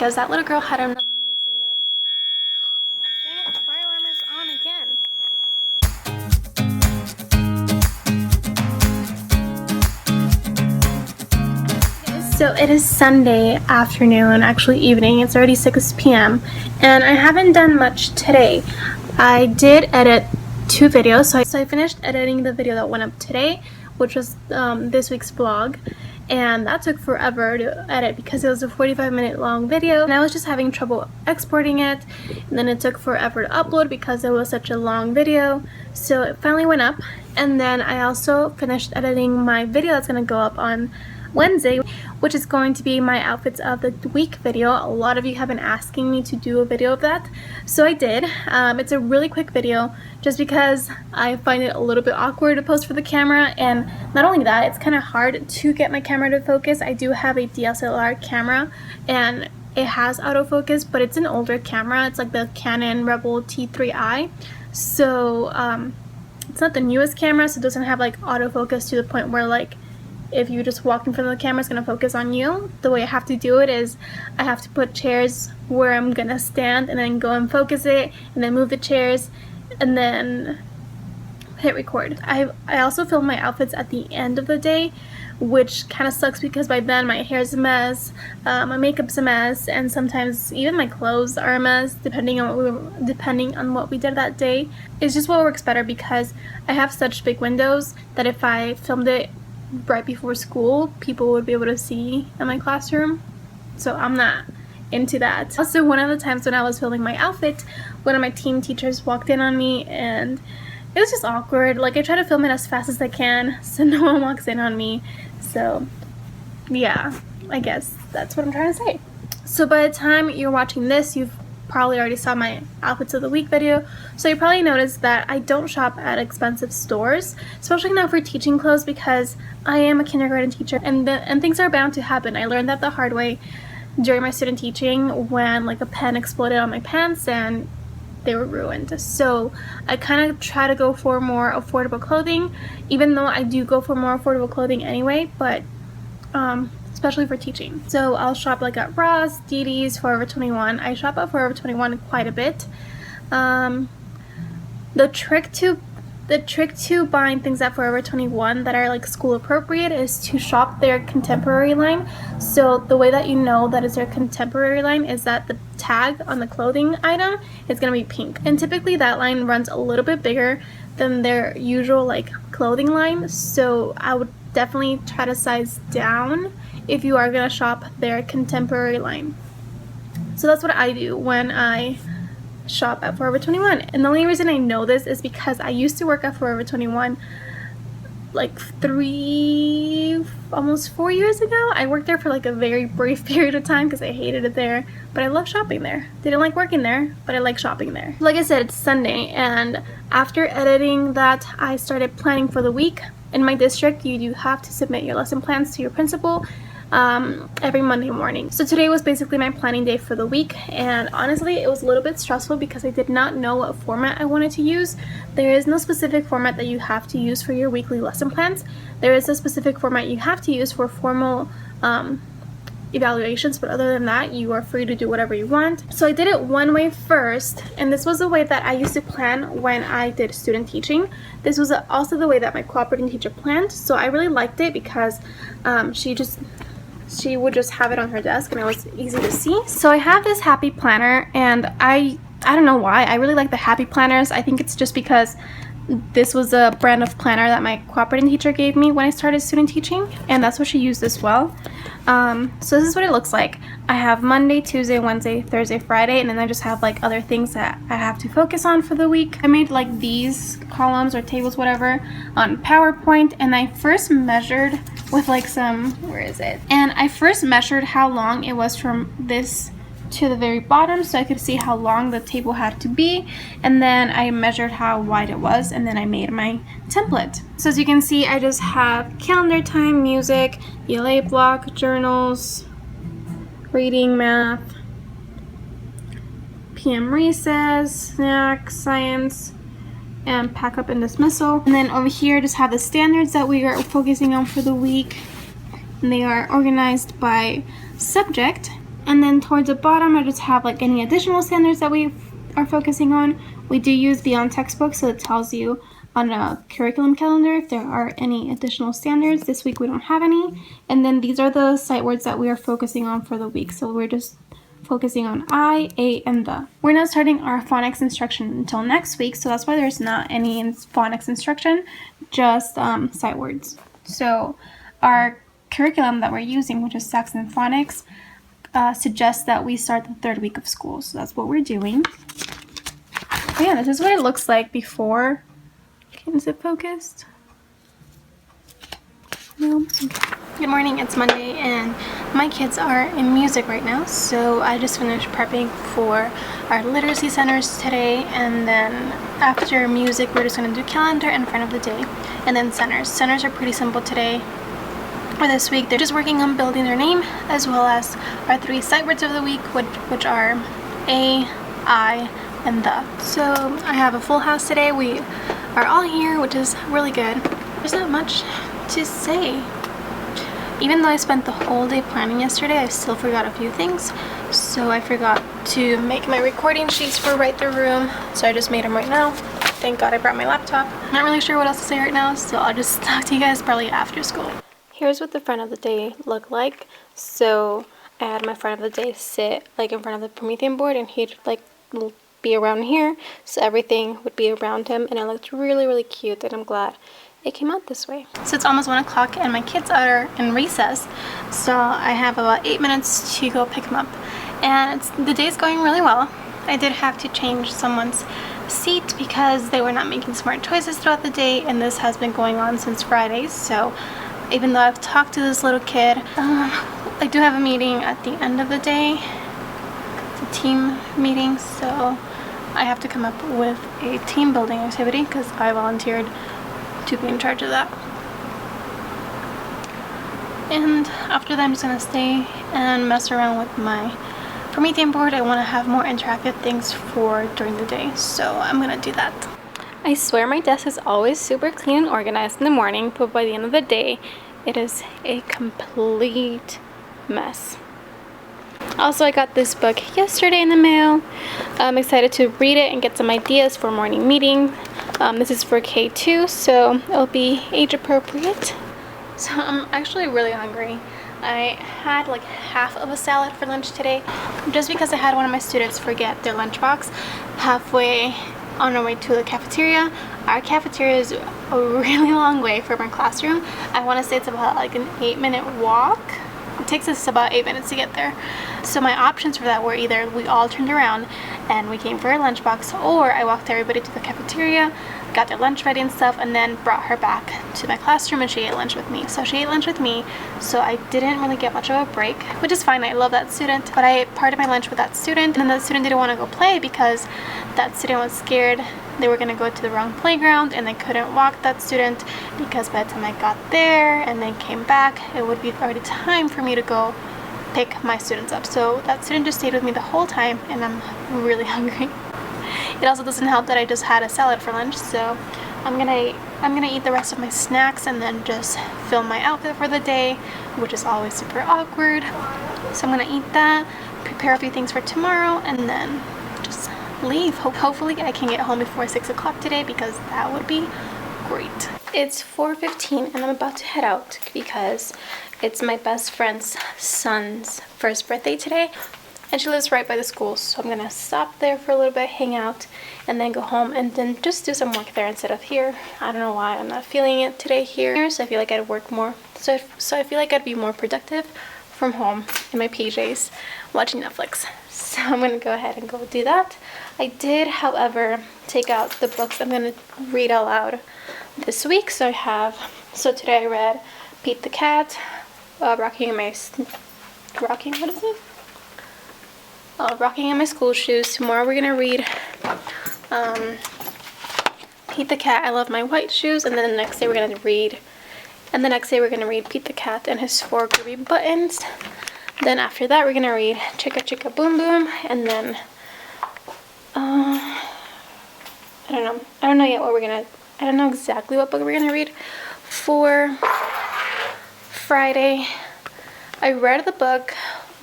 because that little girl had an amazing day. Dang it, the fire alarm is on again. So it is Sunday afternoon, actually evening. It's already 6 p.m. and I haven't done much today. I did edit 2 videos, so I finished editing the video that went up today, which was this week's vlog, and that took forever to edit because it was a 45-minute long video and I was just having trouble exporting it, and then it took forever to upload because it was such a long video. So it finally went up, and then I also finished editing my video that's going to go up on Wednesday, which is going to be my outfits of the week video. A lot of you have been asking me to do a video of that, so I did. It's a really quick video just because I find it a little bit awkward to post for the camera, and not only that, it's kind of hard to get my camera to focus. I do have a DSLR camera and it has autofocus, but it's an older camera. It's like the Canon Rebel T3i, so it's not the newest camera, so it doesn't have like autofocus to the point where like if you just walk in front of the camera, it's going to focus on you. The way I have to do it is I have to put chairs where I'm going to stand and then go and focus it and then move the chairs and then hit record. I also film my outfits at the end of the day, which kind of sucks because by then my hair's a mess, my makeup's a mess, and sometimes even my clothes are a mess depending on what we did that day. It's just what works better because I have such big windows that if I filmed it right before school, people would be able to see in my classroom, so I'm not into that. Also, one of the times when I was filming my outfit, one of my team teachers walked in on me and it was just awkward. Like, I try to film it as fast as I can so no one walks in on me. So yeah, I guess that's what I'm trying to say. So by the time you're watching this, you've probably already saw my outfits of the week video, so you probably noticed that I don't shop at expensive stores, especially not for teaching clothes, because I am a kindergarten teacher and things are bound to happen. I learned that the hard way during my student teaching when like a pen exploded on my pants and they were ruined. So I kind of try to go for more affordable clothing, even though I do go for more affordable clothing anyway, but especially for teaching. So I'll shop like at Ross, DD's, Forever 21. I shop at Forever 21 quite a bit. The trick to buying things at Forever 21 that are like school appropriate is to shop their contemporary line. So the way that you know that it's their contemporary line is that the tag on the clothing item is going to be pink, and typically that line runs a little bit bigger than their usual like clothing line, so I would definitely try to size down if you are going to shop their contemporary line. So that's what I do when I shop at Forever 21, and the only reason I know this is because I used to work at Forever 21 like almost 4 years ago. I worked there for like a very brief period of time because I hated it there, but I love shopping there. Didn't like working there, but I like shopping there. Like I said, it's Sunday, and after editing that, I started planning for the week. In my district, you do have to submit your lesson plans to your principal every Monday morning. So today was basically my planning day for the week, and honestly it was a little bit stressful because I did not know what format I wanted to use. There is no specific format that you have to use for your weekly lesson plans. There is a specific format you have to use for formal evaluations, but other than that, you are free to do whatever you want. So I did it one way first, and this was the way that I used to plan when I did student teaching. This was also the way that my cooperating teacher planned, so I really liked it because she would just have it on her desk and it was easy to see. So I have this happy planner, and I don't know why I really like the happy planners. I think it's just because this was a brand of planner that my cooperating teacher gave me when I started student teaching, and that's what she used as well. So this is what it looks like. I have Monday, Tuesday, Wednesday, Thursday, Friday, and then I just have like other things that I have to focus on for the week. I made like these columns or tables, whatever, on PowerPoint, and I first measured with like some, where is it? And I first measured how long it was from this to the very bottom so I could see how long the table had to be, and then I measured how wide it was, and then I made my template. So as you can see, I just have calendar time, music, ELA block, journals, reading, math, PM recess, snacks, science, and pack up and dismissal. And then over here I just have the standards that we are focusing on for the week, and they are organized by subject. And then towards the bottom, I just have like any additional standards that we are focusing on. We do use Beyond Textbook, so it tells you on a curriculum calendar if there are any additional standards. This week we don't have any. And then these are the sight words that we are focusing on for the week. So we're just focusing on I, A, and the. We're not starting our phonics instruction until next week, so that's why there's not any phonics instruction, just sight words. So our curriculum that we're using, which is Saxon Phonics, suggests that we start the third week of school. So that's what we're doing. But yeah, this is what it looks like before. Is it focused? No. Good morning, it's Monday and my kids are in music right now. So I just finished prepping for our literacy centers today, and then after music we're just going to do calendar and friend of the day, and then centers. Centers are pretty simple today. For this week, they're just working on building their name, as well as our 3 sight words of the week, which are A, I, and the. So I have a full house today. We are all here, which is really good. There's not much to say. Even though I spent the whole day planning yesterday, I still forgot a few things. So I forgot to make my recording sheets for Write the Room, so I just made them right now. Thank God I brought my laptop. Not really sure what else to say right now, so I'll just talk to you guys probably after school. Here's what the friend of the day looked like. So I had my friend of the day sit like in front of the Promethean board, and he'd like be around here, so everything would be around him, and it looked really, really cute, and I'm glad it came out this way. So it's almost 1 o'clock and my kids are in recess, so I have about 8 minutes to go pick them up, and the day's going really well. I did have to change someone's seat because they were not making smart choices throughout the day, and this has been going on since Friday. So even though I've talked to this little kid, I do have a meeting at the end of the day. It's a team meeting, so I have to come up with a team building activity because I volunteered to be in charge of that. And after that, I'm just going to stay and mess around with my Promethean board. I want to have more interactive things for during the day, so I'm going to do that. I swear my desk is always super clean and organized in the morning, but by the end of the day, it is a complete mess. Also, I got this book yesterday in the mail. I'm excited to read it and get some ideas for morning meeting. This is for K2, so it'll be age appropriate. So I'm actually really hungry. I had like half of a salad for lunch today, just because I had one of my students forget their lunchbox halfway on our way to the cafeteria. Our cafeteria is a really long way from our classroom. I want to say it's about like an 8-minute walk. It takes us about 8 minutes to get there. So my options for that were either we all turned around and we came for our lunchbox, or I walked everybody to the cafeteria, got their lunch ready and stuff, and then brought her back to my classroom and she ate lunch with me. So she ate lunch with me, so I didn't really get much of a break, which is fine. I love that student, but I ate part of my lunch with that student, and then that student didn't want to go play because that student was scared they were going to go to the wrong playground, and they couldn't walk that student because by the time I got there and then came back, it would be already time for me to go pick my students up. So that student just stayed with me the whole time, and I'm really hungry. It also doesn't help that I just had a salad for lunch, so I'm gonna eat the rest of my snacks and then just film my outfit for the day, which is always super awkward. So I'm gonna eat that, prepare a few things for tomorrow, and then just leave. Hopefully I can get home before 6 o'clock today, because that would be great. It's 4:15 and I'm about to head out because it's my best friend's son's first birthday today, and she lives right by the school, so I'm gonna stop there for a little bit, hang out, and then go home and then just do some work there instead of here. I don't know why I'm not feeling it today here, so I feel like I'd work more. So I feel like I'd be more productive from home in my PJs watching Netflix. So I'm gonna go ahead and go do that. I did, however, take out the books I'm gonna read out loud this week. So today I read Pete the Cat, Rocking in My School Shoes. Tomorrow we're gonna read Pete the Cat, I Love My White Shoes, and then the next day we're gonna read Pete the Cat and His 4 Groovy Buttons. Then after that we're gonna read Chicka Chicka Boom Boom, and then I don't know yet what I don't know exactly what book we're gonna read for Friday. I read the book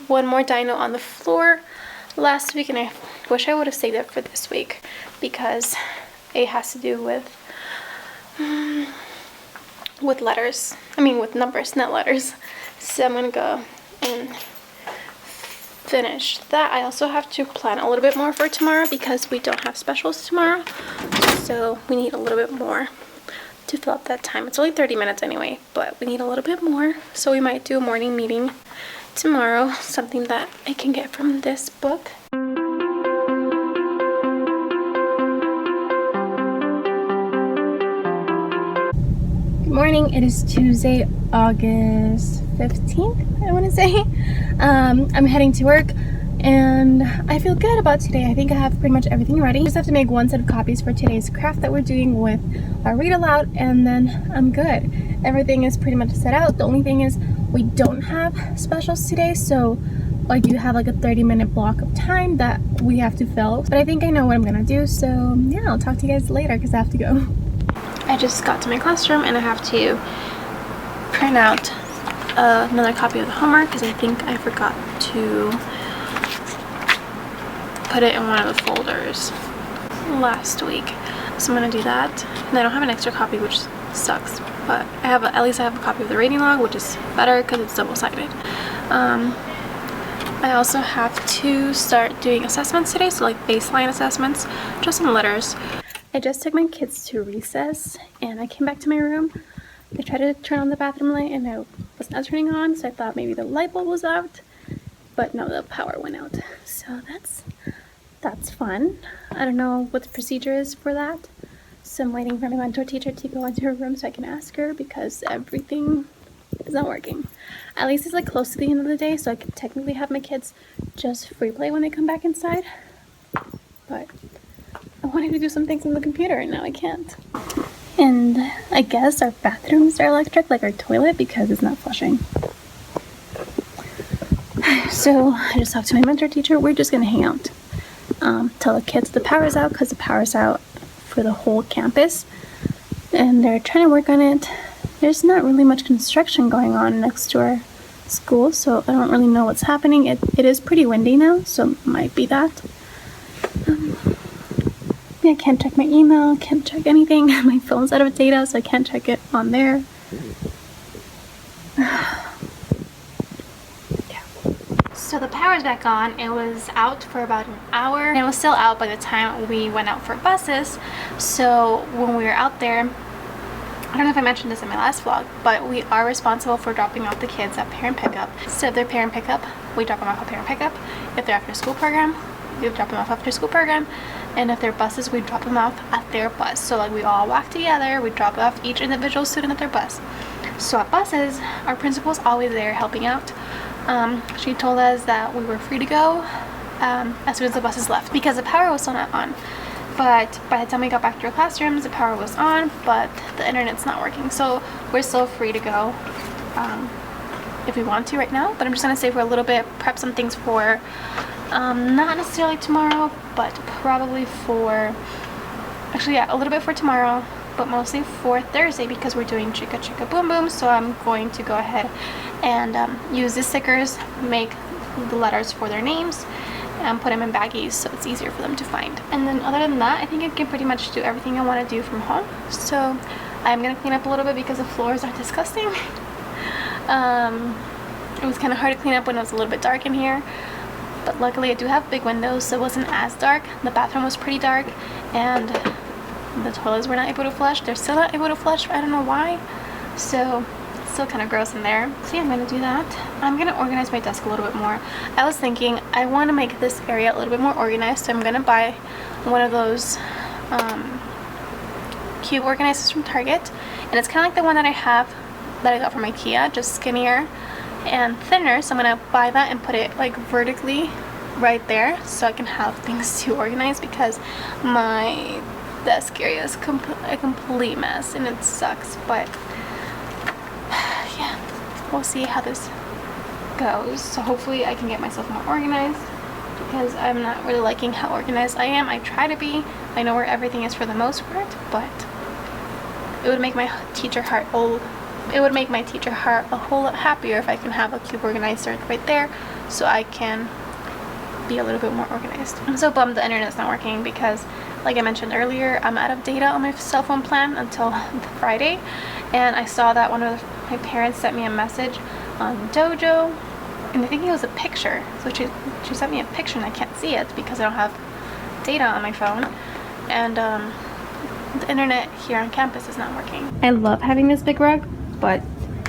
one more dino on the floor last week, and I wish I would have saved it for this week because it has to do with letters. I mean with numbers, not letters. So I'm gonna go and finish that. I also have to plan a little bit more for tomorrow because we don't have specials tomorrow, so we need a little bit more to fill up that time. It's only 30 minutes anyway, but we need a little bit more, so we might do a morning meeting tomorrow, something that I can get from this book. Good morning. It is Tuesday, August 15th, I want to say. I'm heading to work and I feel good about today. I think I have pretty much everything ready. I just have to make one set of copies for today's craft that we're doing with our read aloud, and then I'm good. Everything is pretty much set out. The only thing is we don't have specials today, so I do have like a 30-minute block of time that we have to fill. But I think I know what I'm gonna do, so yeah, I'll talk to you guys later because I have to go. I just got to my classroom and I have to print out another copy of the homework because I think I forgot to put it in one of the folders last week. So I'm gonna do that. And I don't have an extra copy, which sucks, but at least I have a copy of the rating log, which is better because it's double-sided. I also have to start doing assessments today, so like baseline assessments, just some letters. I just took my kids to recess and I came back to my room. I tried to turn on the bathroom light and it was not turning on, so I thought maybe the light bulb was out, but no, the power went out. So that's fun. I don't know what the procedure is for that. So I'm waiting for my mentor teacher to go into her room so I can ask her because everything is not working. At least it's like close to the end of the day, so I can technically have my kids just free play when they come back inside. But I wanted to do some things on the computer and now I can't. And I guess our bathrooms are electric, like our toilet, because it's not flushing. So I just talked to my mentor teacher. We're just gonna hang out. Tell the kids the power's out because the power's out for the whole campus. And they're trying to work on it. There's not really much construction going on next to our school, so I don't really know what's happening. It is pretty windy now, so it might be that. I can't check my email, can't check anything. My phone's out of data, so I can't check it on there. Yeah. So the power's back on. It was out for about an hour, and it was still out by the time we went out for buses. So when we were out there, I don't know if I mentioned this in my last vlog, but we are responsible for dropping off the kids at parent pickup. So if they're parent pickup, we drop them off at parent pickup. If they're after school program, we drop them off after school program. And if they're buses, we drop them off at their bus. So like we all walk together, we drop off each individual student at their bus. So at buses, our principal's always there helping out. She told us that we were free to go as soon as the buses left because the power was still not on. But by the time we got back to our classrooms, the power was on, but the internet's not working. So we're still free to go if we want to right now. But I'm just gonna stay for a little bit, prep some things for not necessarily tomorrow, but probably for, actually yeah, a little bit for tomorrow, but mostly for Thursday because we're doing Chicka Chicka Boom Boom. So I'm going to go ahead and use the stickers, make the letters for their names, and put them in baggies so it's easier for them to find. And then other than that, I think I can pretty much do everything I want to do from home. So I'm gonna clean up a little bit because the floors are disgusting. It was kind of hard to clean up when it was a little bit dark in here, but luckily I do have big windows, so it wasn't as dark. The bathroom was pretty dark, and the toilets were not able to flush. They're still not able to flush, I don't know why, so it's still kind of gross in there. So yeah, I'm gonna do that. I'm gonna organize my desk a little bit more. I was thinking I want to make this area a little bit more organized, so I'm gonna buy one of those cube organizers from Target, and it's kind of like the one that I got from IKEA, just skinnier and thinner. So I'm gonna buy that and put it like vertically right there so I can have things to organize because my desk area is a complete mess and it sucks. But yeah, we'll see how this goes. So hopefully I can get myself more organized because I'm not really liking how organized I am. I try to be. I know where everything is for the most part, but it would make my teacher heart a whole lot happier if I can have a cube organizer right there so I can be a little bit more organized. I'm so bummed the internet's not working because, like I mentioned earlier, I'm out of data on my cell phone plan until Friday, and I saw that one of my parents sent me a message on Dojo, and I think it was a picture. So she sent me a picture and I can't see it because I don't have data on my phone, and the internet here on campus is not working. I love having this big rug, but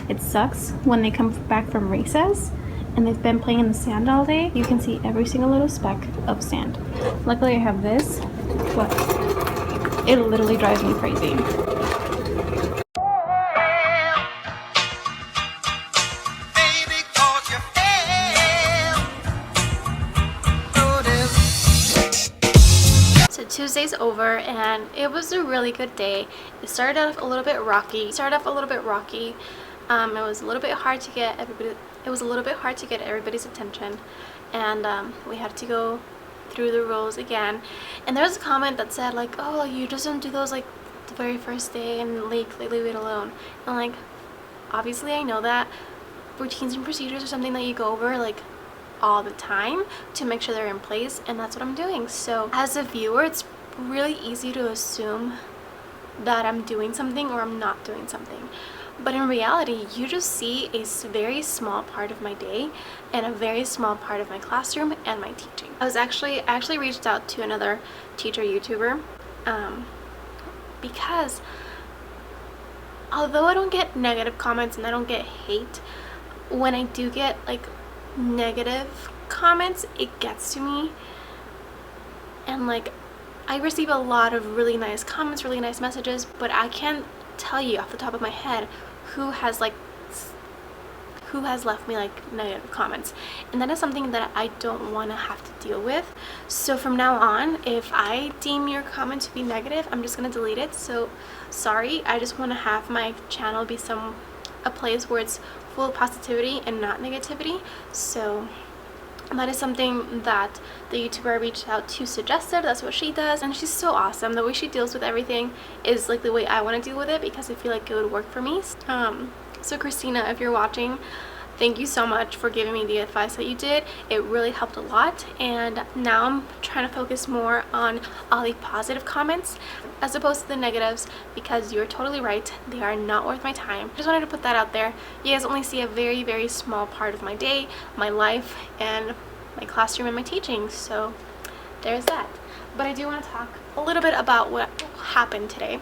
it sucks when they come back from recess and they've been playing in the sand all day. You can see every single little speck of sand. Luckily I have this, but it literally drives me crazy. So Tuesday's over and it was a really good day. It started off a little bit rocky. It was a little bit hard to get everybody. It was a little bit hard to get everybody's attention, and we had to go through the rules again. And there was a comment that said like, "Oh, you just don't do those like the very first day and leave it alone." And like, obviously I know that routines and procedures are something that you go over like all the time to make sure they're in place, and that's what I'm doing. So as a viewer, it's really easy to assume that I'm doing something or I'm not doing something. But in reality, you just see a very small part of my day and a very small part of my classroom and my teaching. I actually reached out to another teacher YouTuber because although I don't get negative comments and I don't get hate, when I do get like negative comments, it gets to me, and like I receive a lot of really nice comments, really nice messages, but I can't tell you off the top of my head who has left me like negative comments, and that is something that I don't want to have to deal with. So from now on, if I deem your comment to be negative, I'm just gonna delete it. So sorry, I just want to have my channel be a place where it's full of positivity and not negativity. So that is something that the YouTuber I reached out to suggested. That's what she does, and she's so awesome. The way she deals with everything is like the way I want to deal with it because I feel like it would work for me. So Christina, if you're watching, thank you so much for giving me the advice that you did. It really helped a lot, and now I'm trying to focus more on all the positive comments as opposed to the negatives, because you're totally right, they are not worth my time. I just wanted to put that out there. You guys only see a very, very small part of my day, my life, and my classroom and my teaching, so there's that. But I do want to talk a little bit about what happened today,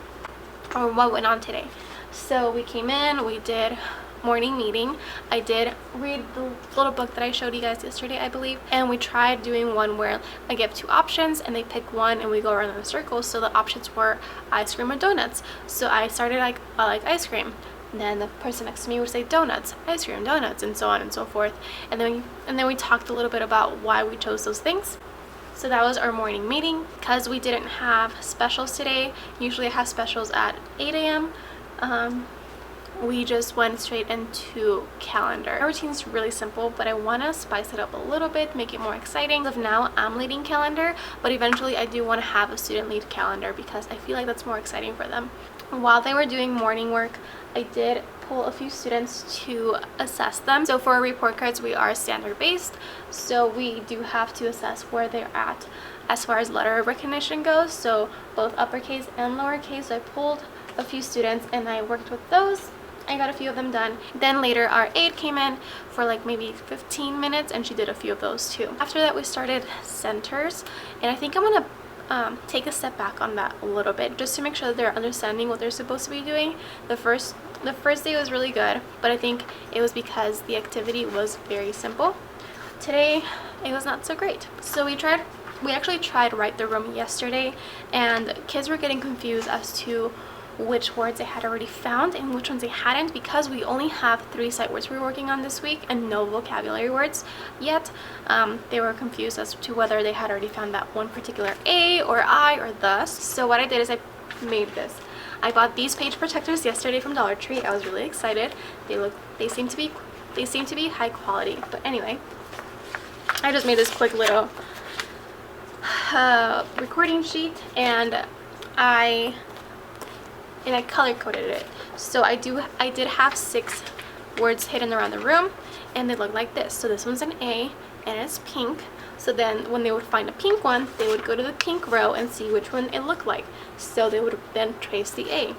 or what went on today. So we came in, we did morning meeting. I did read the little book that I showed you guys yesterday, I believe, and we tried doing one where I give two options and they pick one and we go around in a circle. So the options were ice cream or donuts. So I started like, I like ice cream. And then the person next to me would say donuts, ice cream, donuts, and so on and so forth. And then we talked a little bit about why we chose those things. So that was our morning meeting. Because we didn't have specials today, usually I have specials at 8 a.m. We just went straight into calendar. Our routine's really simple, but I want to spice it up a little bit, make it more exciting. As of now, I'm leading calendar, but eventually I do want to have a student lead calendar because I feel like that's more exciting for them. While they were doing morning work, I did pull a few students to assess them. So for our report cards, we are standard based, so we do have to assess where they're at as far as letter recognition goes, so both uppercase and lowercase. So I pulled a few students and I worked with those. I got a few of them done. Then later our aide came in for like maybe 15 minutes and she did a few of those too. After that we started centers, and I think I'm gonna take a step back on that a little bit just to make sure that they're understanding what they're supposed to be doing. The first day was really good, but I think it was because the activity was very simple. Today it was not so great. So we actually tried Write the Room yesterday, and kids were getting confused as to which words they had already found and which ones they hadn't, because we only have 3 sight words we're working on this week and no vocabulary words yet. They were confused as to whether they had already found that one particular A or I or thus. So what I did is I made this. I bought these page protectors yesterday from Dollar Tree. I was really excited. They seem to be high quality. But anyway, I just made this quick little recording sheet, and I color coded it. So I did have 6 words hidden around the room, and they look like this. So this one's an A and it's pink. So then when they would find a pink one, they would go to the pink row and see which one it looked like. So they would then trace the A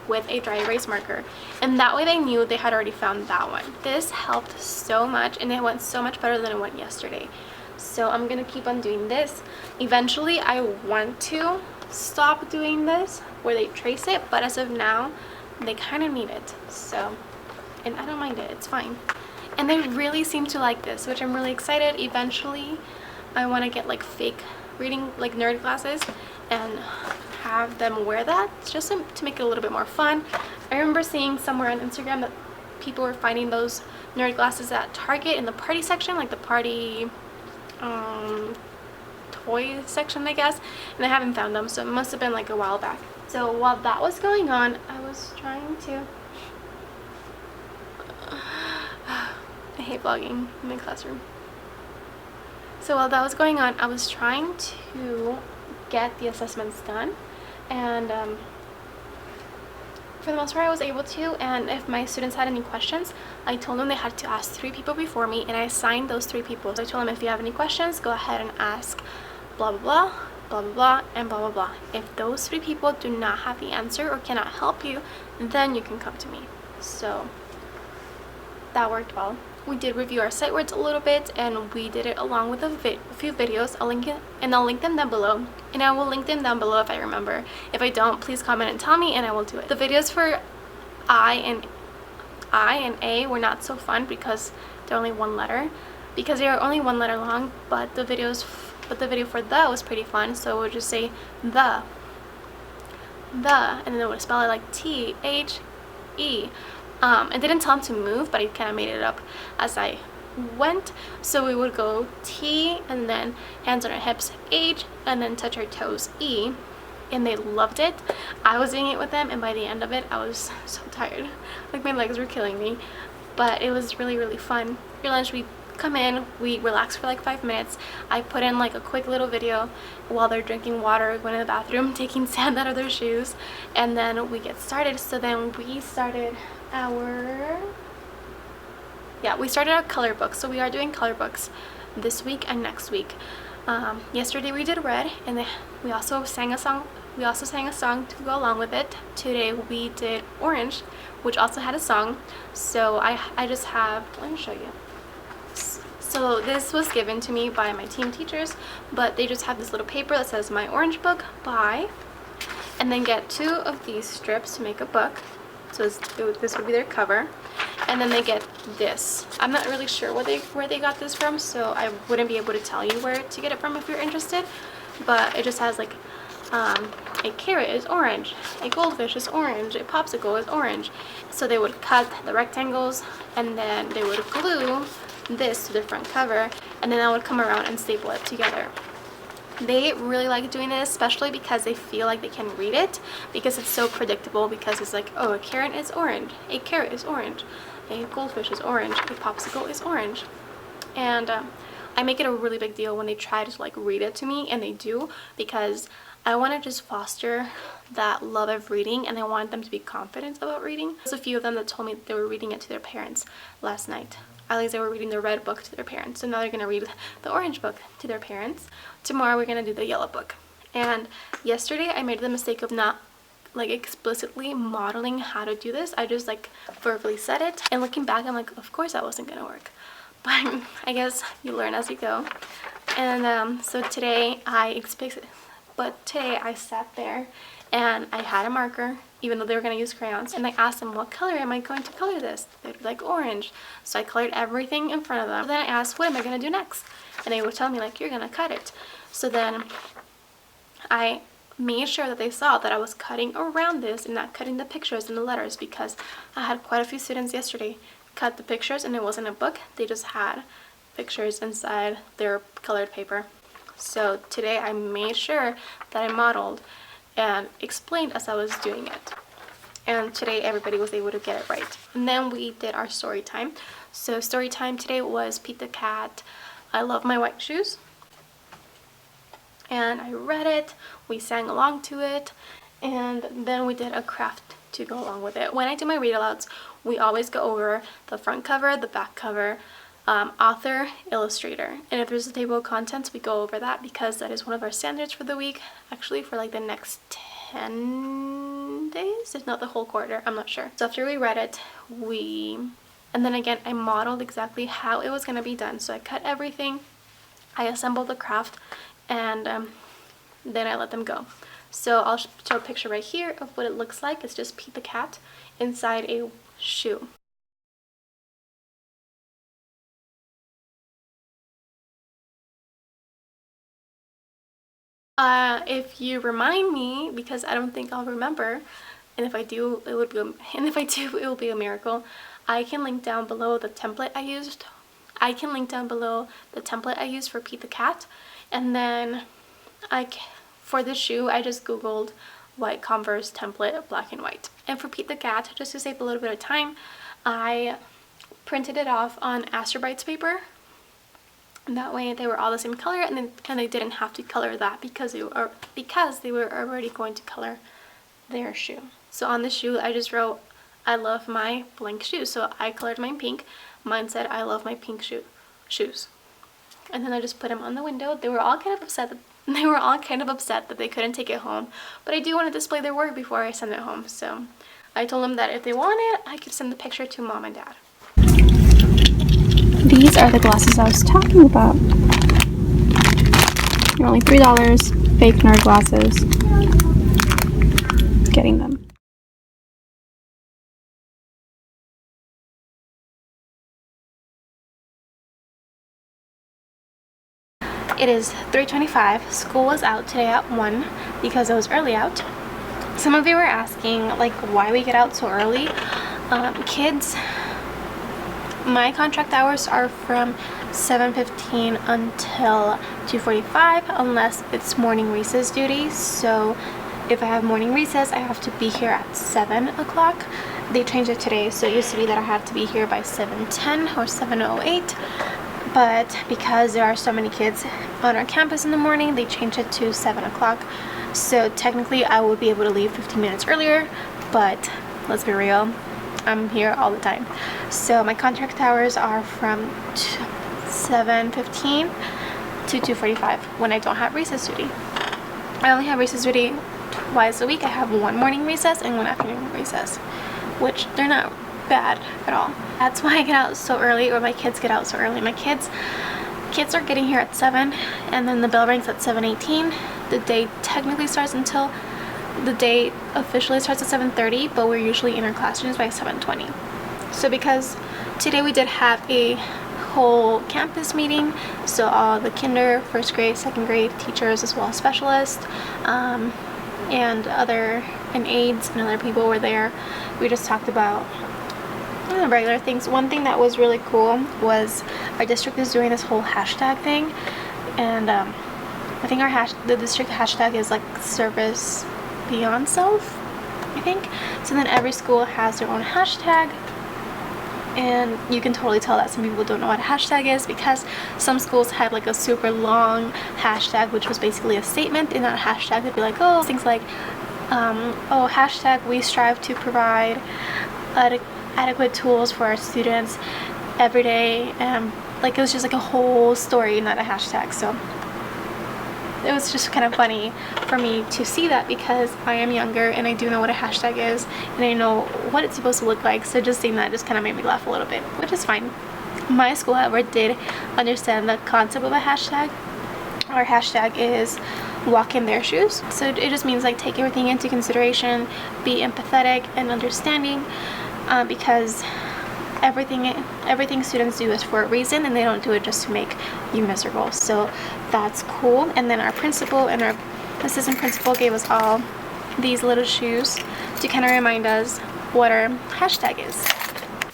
with a dry erase marker, and that way they knew they had already found that one. This helped so much, and it went so much better than it went yesterday. So I'm gonna keep on doing this. Eventually I want to stop doing this where they trace it, but as of now they kind of need it. So, and I don't mind it, it's fine. And they really seem to like this, which I'm really excited. Eventually I want to get like fake reading, like nerd glasses, and have them wear that just to make it a little bit more fun. I remember seeing somewhere on Instagram that people were finding those nerd glasses at Target in the party section, like the party toy section, I guess, and I haven't found them, so it must have been like a while back. So while that was going on, I was trying to I hate vlogging in my classroom. So while that was going on, I was trying to get the assessments done, and for the most part I was able to. And if my students had any questions, I told them they had to ask 3 people before me, and I assigned those 3 people. So I told them, if you have any questions, go ahead and ask blah blah blah, blah blah blah, and blah blah blah. If those 3 people do not have the answer or cannot help you, then you can come to me. So that worked well. We did review our sight words a little bit, and we did it along with a few videos. I'll link it, and I'll link them down below, and I will link them down below if I remember. If I don't, please comment and tell me, and I will do it. The videos for I and A were not so fun because they're only one letter, because they are only one letter long. But the video for the was pretty fun. So it would just say the, and then it would spell it like T-H-E. I didn't tell him to move, but I kind of made it up as I went. So we would go T, and then hands on our hips, H, and then touch our toes, E. And they loved it. I was doing it with them, and by the end of it I was so tired, like my legs were killing me, but it was really, really fun. After lunch, we come in, we relax for like 5 minutes. I put in like a quick little video while they're drinking water, going to the bathroom, taking sand out of their shoes, and then we get started. So then we started our color book. So we are doing color books this week and next week. Yesterday we did red, and we also sang a song. To go along with it. Today we did orange, which also had a song. So I just have, let me show you. So this was given to me by my team teachers, but they just have this little paper that says my orange book by, and then get 2 of these strips to make a book. So this would be their cover, and then they get this. I'm not really sure where they got this from, so I wouldn't be able to tell you where to get it from if you're interested. But it just has like a carrot is orange, a goldfish is orange, a popsicle is orange. So they would cut the rectangles, and then they would glue this to the front cover, and then I would come around and staple it together. They really like doing this, especially because they feel like they can read it, because it's so predictable. Because it's like, oh, a carrot is orange, a carrot is orange, a goldfish is orange, a popsicle is orange. And I make it a really big deal when they try to like read it to me, and they do, because I want to just foster that love of reading, and I want them to be confident about reading. There's a few of them that told me they were reading it to their parents last night. At least they were reading the red book to their parents, so now they're going to read the orange book to their parents. Tomorrow we're going to do the yellow book. And yesterday I made the mistake of not like explicitly modeling how to do this. I just like verbally said it, and looking back I'm like, of course that wasn't going to work. But I guess you learn as you go. And so today I sat there and I had a marker, even though they were going to use crayons, and I asked them, what color am I going to color this? They'd be like, orange. So I colored everything in front of them. Then I asked, what am I going to do next? And they would tell me like, you're going to cut it. So then I made sure that they saw that I was cutting around this and not cutting the pictures and the letters, because I had quite a few students yesterday cut the pictures and it wasn't a book. They just had pictures inside their colored paper. So today I made sure that I modeled and explained as I was doing it. And today everybody was able to get it right. And then we did our story time. So story time today was Pete the Cat, I Love My White Shoes. And I read it, we sang along to it, and then we did a craft to go along with it. When I do my read alouds, we always go over the front cover, the back cover, author, illustrator, and if there's a table of contents, we go over that because that is one of our standards for the week, actually for like the next 10 days, if not the whole quarter, I'm not sure. So after we read it, and then again, I modeled exactly how it was going to be done. So I cut everything, I assembled the craft, and then I let them go. So I'll show a picture right here of what it looks like. It's just Pete the cat inside a shoe. If you remind me, because I don't think I'll remember, and if I do, it will be a miracle. I can link down below the template I used. For Pete the cat, and then for this shoe, I just googled white Converse template, black and white. And for Pete the cat, just to save a little bit of time, I printed it off on Astrobites paper. That way they were all the same color, and they didn't have to color that because they were already going to color their shoe. So on the shoe, I just wrote, "I love my blank shoes." So I colored mine pink. Mine said, "I love my pink shoes." And then I just put them on the window. They were all kind of upset that they couldn't take it home, but I do want to display their work before I send it home. So I told them that if they wanted, I could send the picture to mom and dad. These are the glasses I was talking about. They're only $3, fake nerd glasses. Getting them. It is 3:25. School was out today at 1 because it was early out. Some of you were asking like why we get out so early. Kids, my contract hours are from 7:15 until 2:45 unless it's morning recess duty. So if I have morning recess, I have to be here at 7 o'clock. They changed it today, so it used to be that I have to be here by 7:10 or 7:08. But because there are so many kids on our campus in the morning, they changed it to 7 o'clock. So technically I would be able to leave 15 minutes earlier, but let's be real, I'm here all the time. So my contract hours are from 7:15 to 2:45 when I don't have recess duty. I only have recess duty twice a week. I have one morning recess and one afternoon recess, which they're not bad at all. That's why I get out so early, or my kids get out so early. My kids are getting here at 7, and then the bell rings at 7:18. The day technically starts until the day officially starts at 7:30, but we're usually in our classrooms by 7:20. So because today we did have a whole campus meeting, so all the kinder, first grade, second grade teachers, as well as specialists, and aides and other people were there. We just talked about regular things. One thing that was really cool was our district is doing this whole hashtag thing, and I think the district hashtag is like service beyond self, I think. So then every school has their own hashtag, and you can totally tell that some people don't know what a hashtag is because some schools had like a super long hashtag, which was basically a statement. In that hashtag would be like, oh, things like hashtag we strive to provide adequate tools for our students every day, and like it was just like a whole story, not a hashtag. So it was just kind of funny for me to see that because I am younger and I do know what a hashtag is and I know what it's supposed to look like. So just seeing that just kind of made me laugh a little bit, which is fine. My school, however, did understand the concept of a hashtag. Our hashtag is walk in their shoes. So it just means like take everything into consideration, be empathetic and understanding, because everything students do is for a reason, and they don't do it just to make you miserable. So that's cool. And then our principal and our assistant principal gave us all these little shoes to kind of remind us what our hashtag is.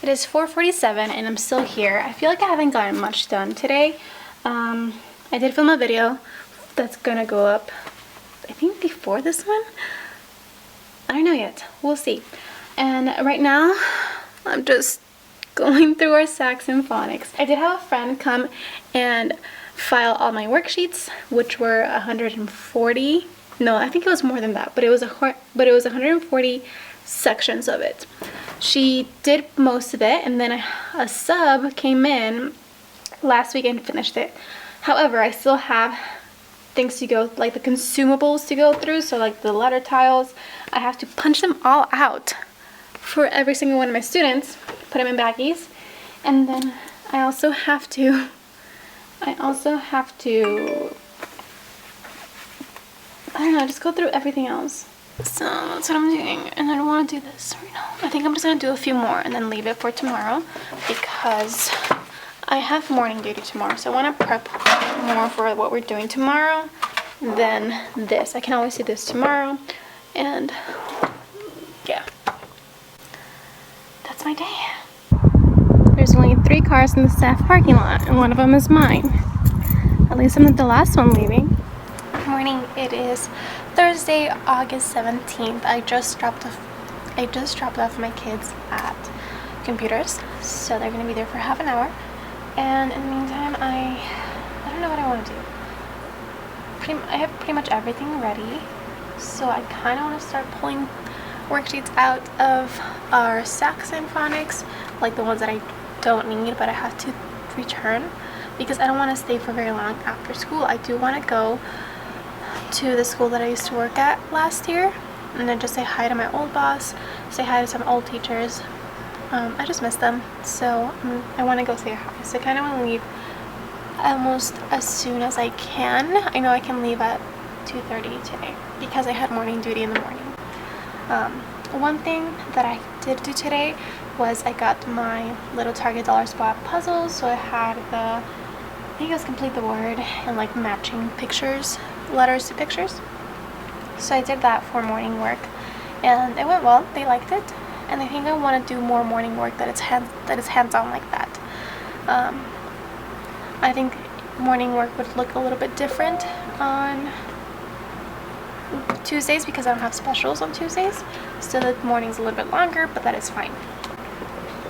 It is 4:47 and I'm still here. I feel like I haven't gotten much done today. I did film a video that's gonna go up, I think, before this one. I don't know yet. We'll see. And right now, I'm just going through our Saxon phonics. I did have a friend come and file all my worksheets, which were 140. No, I think it was more than that, but it was 140 sections of it. She did most of it, and then a sub came in last week and finished it. However, I still have things to go, like the consumables to go through. So like the letter tiles, I have to punch them all out for every single one of my students, put them in baggies, and then I also have to I don't know, just go through everything else. So that's what I'm doing, and I don't want to do this right now. I think I'm just gonna do a few more and then leave it for tomorrow, because I have morning duty tomorrow, so I want to prep more for what we're doing tomorrow than this. I can always do this tomorrow, and yeah, that's my day. There's only 3 cars in the staff parking lot, and one of them is mine. At least I'm not the last one leaving. Good morning. It is Thursday, August 17th. I just dropped off my kids at computers, so they're gonna be there for half an hour. And in the meantime, I don't know what I want to do. I have pretty much everything ready, so I kind of want to start pulling worksheets out of our Saxon phonics, like the ones that I don't need but I have to return, because I don't want to stay for very long after school. I do want to go to the school that I used to work at last year and then just say hi to my old boss, say hi to some old teachers. I just miss them, so I want to go say hi. So I kind of want to leave almost as soon as I can. I know I can leave at 2:30 today because I had morning duty in the morning. One thing that I did do today was I got my little Target dollar spot puzzles. So I had I think it was complete the word and like matching pictures, letters to pictures. So I did that for morning work, and it went well. They liked it. And I think I want to do more morning work that is hands-on like that. I think morning work would look a little bit different on Tuesdays because I don't have specials on Tuesdays, so the morning's a little bit longer, but that is fine.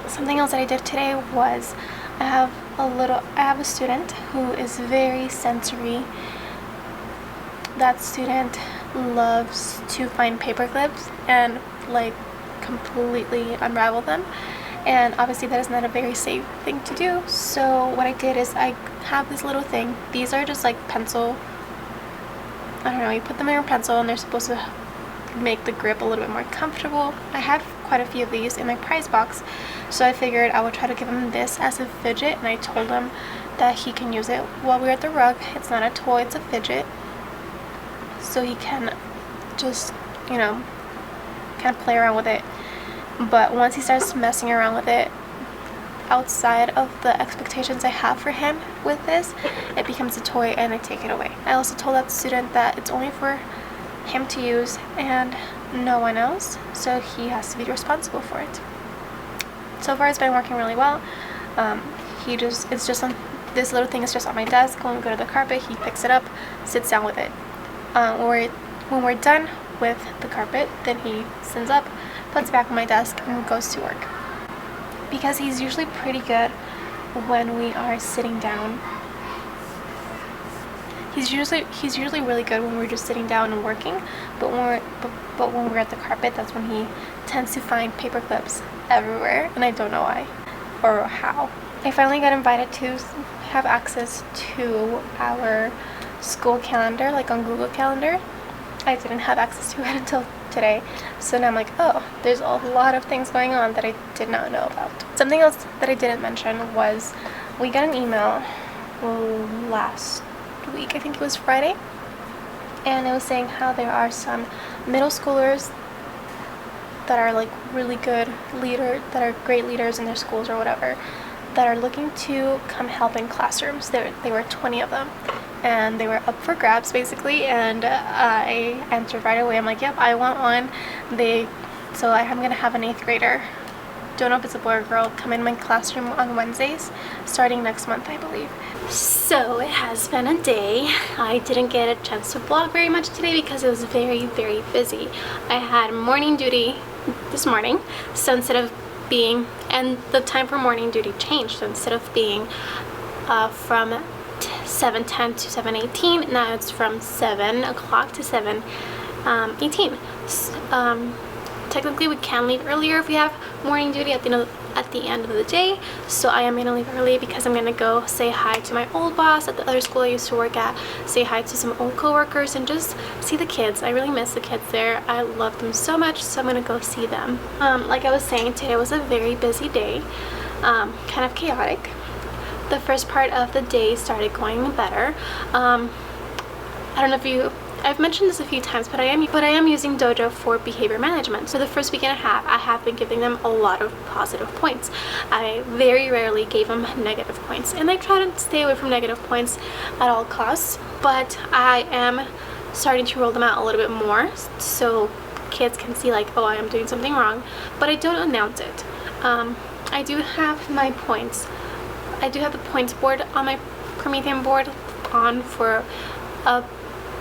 Something else that I did today was I have a student who is very sensory. That student loves to find paper clips and like completely unravel them, and obviously that is not a very safe thing to do. So what I did is I have this little thing. These are just like pencil, I don't know, you put them in your pencil and they're supposed to make the grip a little bit more comfortable. I have quite a few of these in my prize box, so I figured I would try to give him this as a fidget, and I told him that he can use it while we're at the rug. It's not a toy, it's a fidget, so he can just, you know, kind of play around with it. But once he starts messing around with it outside of the expectations I have for him with this, it becomes a toy and I take it away. I also told that student that it's only for him to use and no one else, so he has to be responsible for it. So far it's been working really well. It's just on this little thing is just on my desk. When we go to the carpet, he picks it up, sits down with it. When we're done with the carpet, then he stands up, puts it back on my desk, and goes to work. Because he's usually pretty good when we are sitting down. He's usually really good when we're just sitting down and working, but when we're at the carpet, that's when he tends to find paper clips everywhere, and I don't know why or how. I finally got invited to have access to our school calendar, like on Google Calendar. I didn't have access to it until today, so now I'm like, oh, there's a lot of things going on that I did not know about. Something else that I didn't mention was we got an email last week, I think it was Friday, and it was saying how there are some middle schoolers that are like really good that are great leaders in their schools or whatever, that are looking to come help in classrooms. There were 20 of them, and they were up for grabs basically, and I answered right away. I'm like, yep, I want one. So I'm gonna have an 8th grader, don't know if it's a boy or girl, come in my classroom on Wednesdays starting next month, I believe. So it has been a day. I didn't get a chance to vlog very much today because it was very, very busy. I had morning duty this morning, so instead of being, and the time for morning duty changed, so instead of being from 7:10 to 7:18, now it's from 7 o'clock to 7:18. technically we can leave earlier if we have morning duty at the end of the day. So I am gonna leave early because I'm gonna go say hi to my old boss at the other school I used to work at, say hi to some old co-workers, and just see the kids. I really miss the kids there. I love them so much, so I'm gonna go see them. Like I was saying, today was a very busy day, kind of chaotic. The first part of the day started going better. I don't know if I've mentioned this a few times, but I am using Dojo for behavior management. So the first week and a half, I have been giving them a lot of positive points. I very rarely gave them negative points, and I try to stay away from negative points at all costs, but I am starting to roll them out a little bit more so kids can see like, oh, I am doing something wrong, but I don't announce it. I do have my points. I do have the points board on my Promethean board on for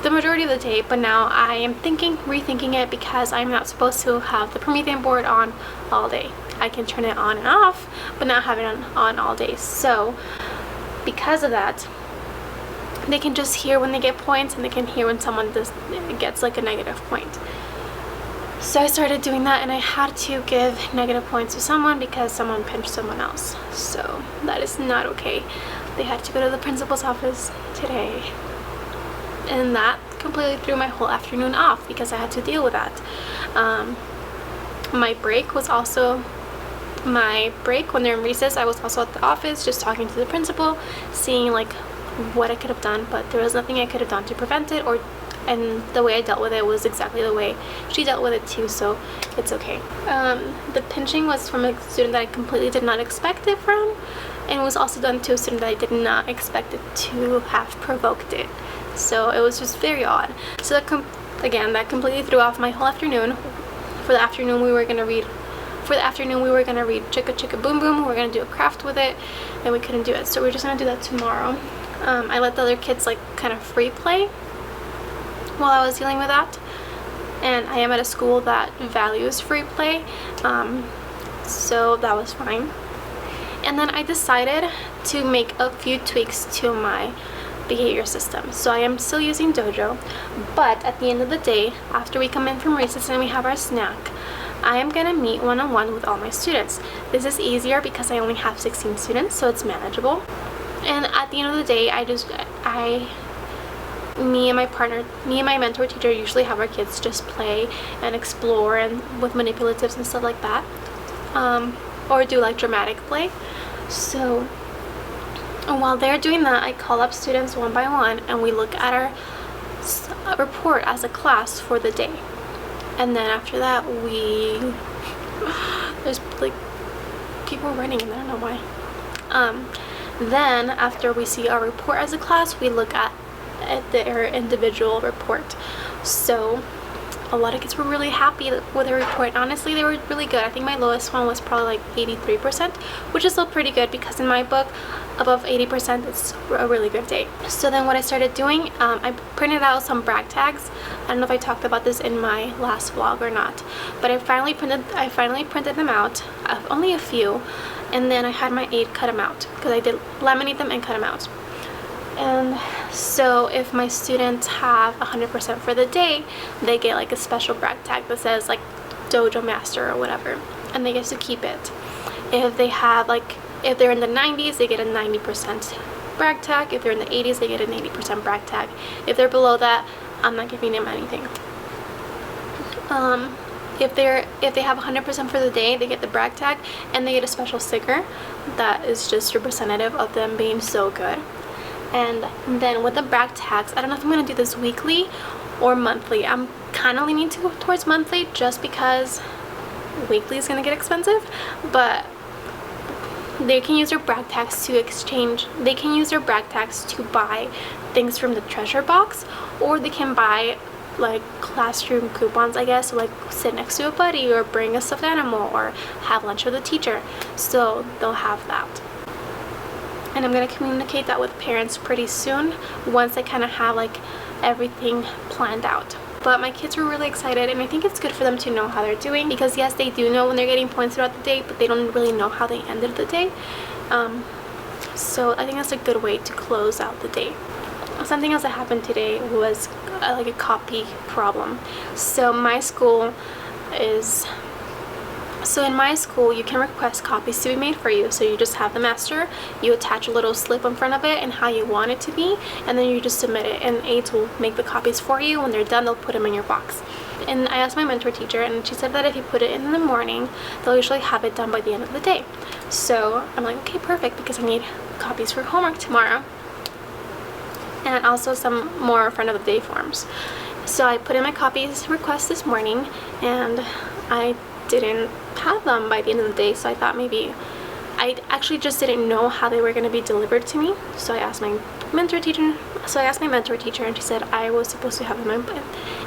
the majority of the day, but now I am rethinking it, because I'm not supposed to have the Promethean board on all day. I can turn it on and off, but not have it on all day. So because of that, they can just hear when they get points, and they can hear when someone gets like a negative point. So I started doing that, and I had to give negative points to someone because someone pinched someone else. So that is not okay. They had to go to the principal's office today, and that completely threw my whole afternoon off because I had to deal with that. My break when they're in recess, I was also at the office just talking to the principal, seeing like what I could have done, but there was nothing I could have done to prevent it, and the way I dealt with it was exactly the way she dealt with it too, so it's okay. The pinching was from a student that I completely did not expect it from, and it was also done to a student that I did not expect it to have provoked it. So it was just very odd. So that completely threw off my whole afternoon. For the afternoon we were gonna read Chicka Chicka Boom Boom. We were gonna do a craft with it, and we couldn't do it, so we're just gonna do that tomorrow. I let the other kids like kind of free play while I was dealing with that, and I am at a school that values free play, so that was fine. And then I decided to make a few tweaks to my behavior system. So I am still using Dojo, but at the end of the day, after we come in from recess and we have our snack, I am gonna meet one-on-one with all my students. This is easier because I only have 16 students, so it's manageable. And at the end of the day, me and my mentor teacher usually have our kids just play and explore and with manipulatives and stuff like that, or do like dramatic play. So and while they're doing that, I call up students one by one, and we look at our report as a class for the day. And then after that, there's like people running, and I don't know why. Then after we see our report as a class, we look at their individual report. So a lot of kids were really happy with the report. Honestly, they were really good. I think my lowest one was probably like 83%, which is still pretty good because in my book, above 80% is a really good day. So then what I started doing, I printed out some brag tags. I don't know if I talked about this in my last vlog or not, but I finally printed them out, only a few, and then I had my aide cut them out because I did laminate them and cut them out. And so if my students have 100% for the day, they get like a special brag tag that says like Dojo Master or whatever, and they get to keep it. If they're in the 90s, they get a 90% brag tag. If they're in the 80s, they get an 80% brag tag. If they're below that, I'm not giving them anything. If they have 100% for the day, they get the brag tag, and they get a special sticker that is just representative of them being so good. And then with the brag tags, I don't know if I'm going to do this weekly or monthly. I'm kind of leaning towards monthly just because weekly is going to get expensive, but they can use their brag tags to buy things from the treasure box, or they can buy like classroom coupons, I guess, like sit next to a buddy or bring a stuffed animal or have lunch with a teacher. So they'll have that. And I'm going to communicate that with parents pretty soon once I kind of have like everything planned out. But my kids were really excited, and I think it's good for them to know how they're doing, because yes, they do know when they're getting points throughout the day, but they don't really know how they ended the day. So I think that's a good way to close out the day. Something else that happened today was like a copy problem. So my school is, so in my school you can request copies to be made for you. So you just have the master, you attach a little slip in front of it and how you want it to be, and then you just submit it, and aides will make the copies for you. When they're done, they'll put them in your box. And I asked my mentor teacher, and she said that if you put it in the morning, they'll usually have it done by the end of the day. So I'm like, okay, perfect, because I need copies for homework tomorrow, and also some more friend of the day forms. So I put in my copies request this morning, and I didn't have them by the end of the day, so I thought maybe I actually just didn't know how they were going to be delivered to me. So I asked my mentor teacher, and she said I was supposed to have them in.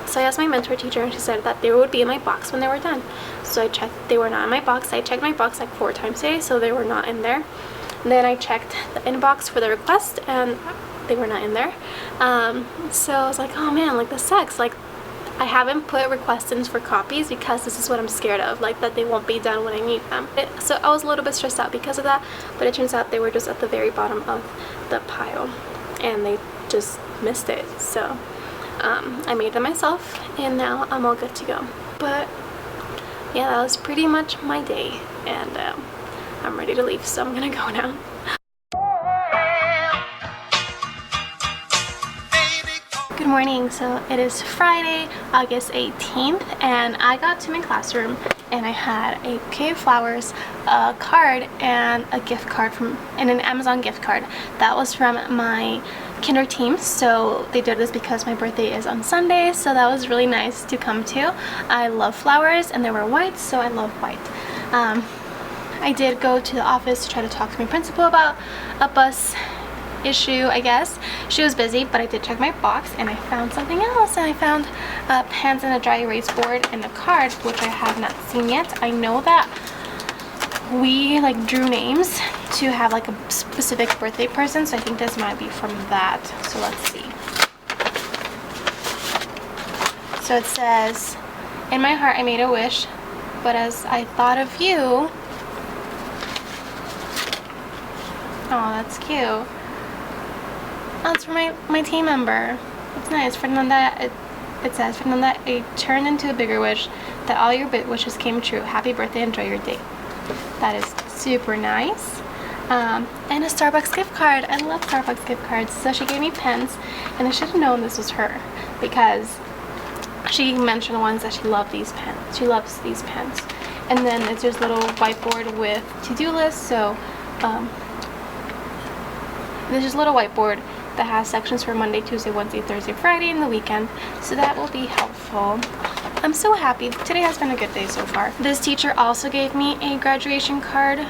So I asked my mentor teacher, and she said that they would be in my box when they were done. So I checked, they were not in my box. I checked my box like 4 times today, so they were not in there. And then I checked the inbox for the request, and they were not in there. So I was like, oh man, like this sucks. Like, I haven't put requests in for copies because this is what I'm scared of, like that they won't be done when I need them. So I was a little bit stressed out because of that, but it turns out they were just at the very bottom of the pile and they just missed it. So I made them myself, and now I'm all good to go. But yeah, that was pretty much my day, and I'm ready to leave, so I'm gonna go now. Good morning. So it is Friday, August 18th, and I got to my classroom and I had a bouquet of flowers, a card, and a gift card and an Amazon gift card. That was from my kinder team, so they did this because my birthday is on Sunday, so that was really nice to come to. I love flowers, and they were white, so I love white. I did go to the office to try to talk to my principal about a bus issue, I guess. She was busy, but I did check my box and I found something else, and I found pens and a dry erase board and a card, which I have not seen yet. I know that we like drew names to have like a specific birthday person, so I think this might be from that. So let's see. So it says, in my heart I made a wish, but as I thought of you. Oh, that's cute. That's for my team member. It's nice. Fernanda, it says, Fernanda, I turned into a bigger wish that all your wishes came true. Happy birthday, enjoy your day. That is super nice. And a Starbucks gift card. I love Starbucks gift cards. So she gave me pens, and I should have known this was her because she mentioned once that she loved these pens. She loves these pens. And then it's just a little whiteboard with to-do lists. So there's just a little whiteboard that has sections for Monday, Tuesday, Wednesday, Thursday, Friday, and the weekend, so that will be helpful. I'm so happy. Today has been a good day so far. This teacher also gave me a graduation card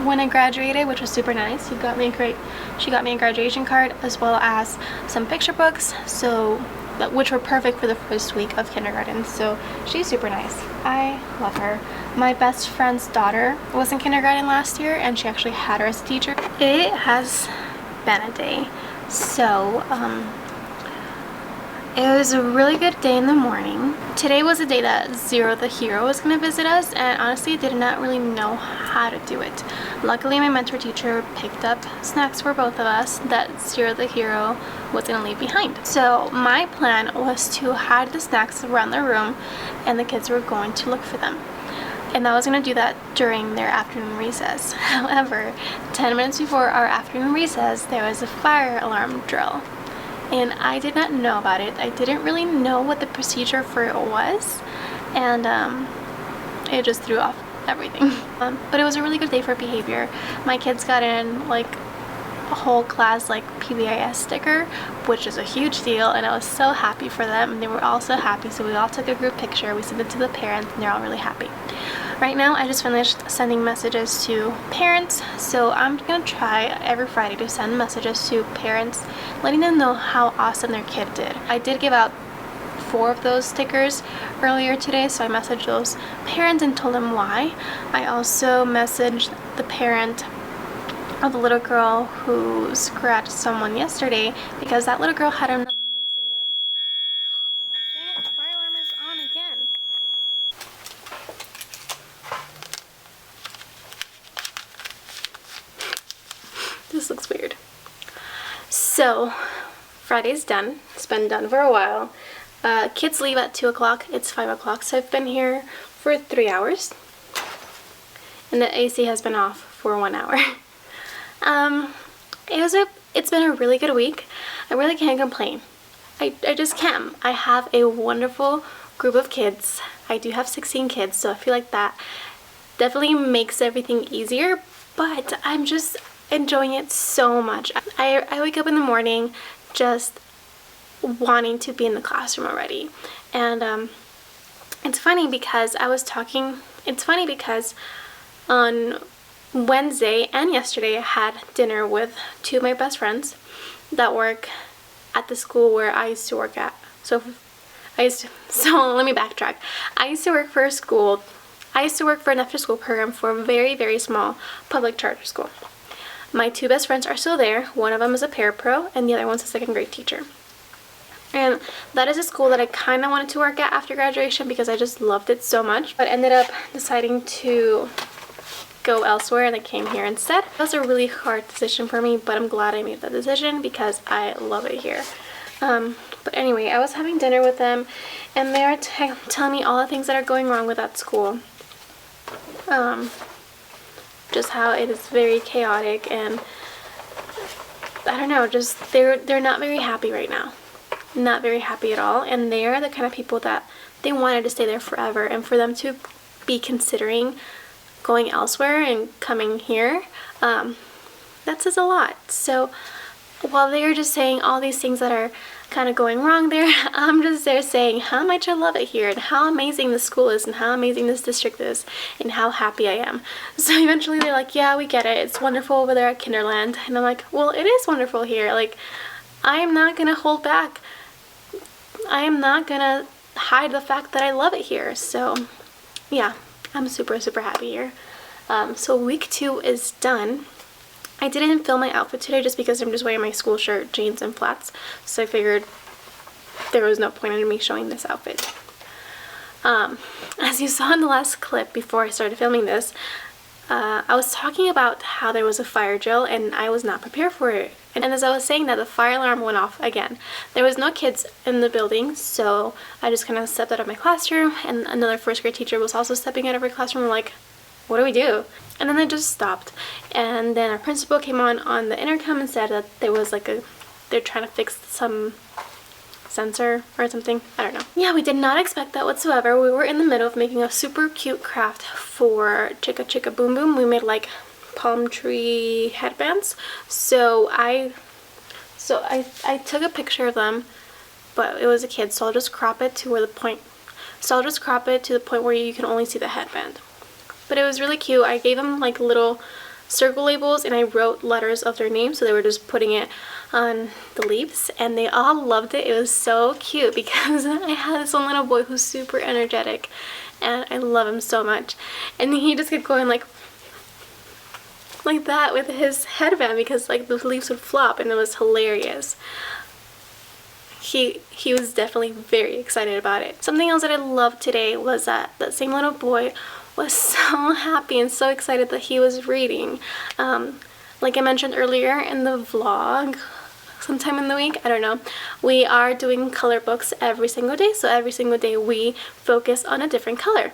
when I graduated, which was super nice. She got me a graduation card as well as some picture books, which were perfect for the first week of kindergarten. So she's super nice. I love her. My best friend's daughter was in kindergarten last year, and she actually had her as a teacher. It has been a day. So it was a really good day in the morning. Today was a day that Zero the Hero was going to visit us, and honestly I did not really know how to do it. Luckily my mentor teacher picked up snacks for both of us that Zero the Hero was going to leave behind. So my plan was to hide the snacks around the room, and the kids were going to look for them. And I was going to do that during their afternoon recess. However, 10 minutes before our afternoon recess, there was a fire alarm drill. And I did not know about it. I didn't really know what the procedure for it was. And it just threw off everything. But it was a really good day for behavior. My kids got in like a whole class like PBIS sticker, which is a huge deal, and I was so happy for them, and they were all so happy. So we all took a group picture, we sent it to the parents, and they're all really happy. Right now I just finished sending messages to parents, so I'm gonna try every Friday to send messages to parents letting them know how awesome their kid did. I did give out 4 of those stickers earlier today, so I messaged those parents and told them why. I also messaged the parent of the little girl who scratched someone yesterday because that little girl had an amazing day. Dang it, fire alarm is on again. This looks weird. So Friday's done. It's been done for a while. Kids leave at 2 o'clock. It's 5 o'clock, so I've been here for 3 hours. And the AC has been off for 1 hour. It's been a really good week. I really can't complain. I just can't. I have a wonderful group of kids. I do have 16 kids, so I feel like that definitely makes everything easier, but I'm just enjoying it so much. I wake up in the morning just wanting to be in the classroom already. And it's funny because on Wednesday and yesterday I had dinner with two of my best friends that work at the school where I used to work at. So let me backtrack. I used to work for an after school program for a very, very small public charter school. My two best friends are still there. One of them is a parapro and the other one's a second grade teacher. And that is a school that I kind of wanted to work at after graduation because I just loved it so much. But ended up deciding to go elsewhere and I came here instead. It was a really hard decision for me, but I'm glad I made that decision because I love it here. But anyway, I was having dinner with them and they are telling me all the things that are going wrong with that school. Just how it is very chaotic and I don't know, just they're not very happy right now. Not very happy at all, and they are the kind of people that they wanted to stay there forever, and for them to be considering going elsewhere and coming here, that says a lot. So while they're just saying all these things that are kind of going wrong there, I'm just there saying how much I love it here and how amazing the school is and how amazing this district is and how happy I am. So eventually they're like, yeah, we get it, it's wonderful over there at Kinderland. And I'm like, well, it is wonderful here. Like, I am not gonna hold back. I am not gonna hide the fact that I love it here. So yeah, I'm super, super happy here. So week 2 is done. I didn't film my outfit today just because I'm just wearing my school shirt, jeans, and flats. So I figured there was no point in me showing this outfit. As you saw in the last clip before I started filming this, I was talking about how there was a fire drill and I was not prepared for it. And as I was saying that, the fire alarm went off again. There was no kids in the building, so I just kind of stepped out of my classroom, and another first grade teacher was also stepping out of her classroom. We're like, what do we do? And then it just stopped. And then our principal came on the intercom and said that there was like they're trying to fix some sensor or something. I don't know. Yeah, we did not expect that whatsoever. We were in the middle of making a super cute craft for Chicka Chicka Boom Boom. We made like palm tree headbands. So I took a picture of them, but it was a kid, so I'll just crop it to the point where you can only see the headband. But it was really cute. I gave them like little circle labels and I wrote letters of their names, so they were just putting it on the leaves and they all loved it. It was so cute because I had this one little boy who's super energetic and I love him so much, and he just kept going like that with his headband because like the leaves would flop, and it was hilarious. He was definitely very excited about it. Something else that I loved today was that same little boy was so happy and so excited that he was reading. Like I mentioned earlier in the vlog, sometime in the week, I don't know, we are doing color books every single day. So every single day we focus on a different color.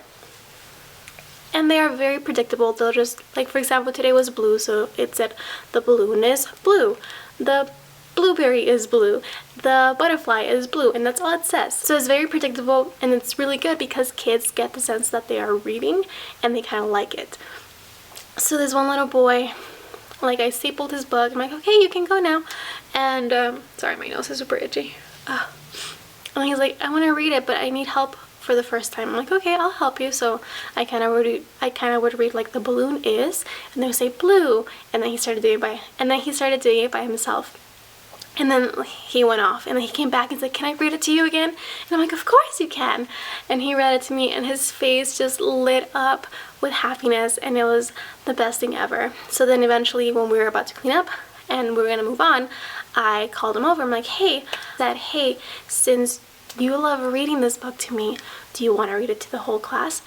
And they are very predictable. They'll just, like for example, today was blue, so it said the balloon is blue, the blueberry is blue, the butterfly is blue, and that's all it says. So it's very predictable, and it's really good because kids get the sense that they are reading and they kind of like it. So there's one little boy, like I stapled his book. I'm like, okay, you can go now. And sorry, my nose is super itchy. And he's like, I want to read it, but I need help for the first time. I'm like, okay, I'll help you. So I kind of would read like the balloon is, and they would say blue, and then he started doing it by himself. And then he went off, and then he came back and said, can I read it to you again? And I'm like, of course you can. And he read it to me, and his face just lit up with happiness, and it was the best thing ever. So then eventually when we were about to clean up and we were going to move on, I called him over. I'm like, hey, since you love reading this book to me, do you want to read it to the whole class?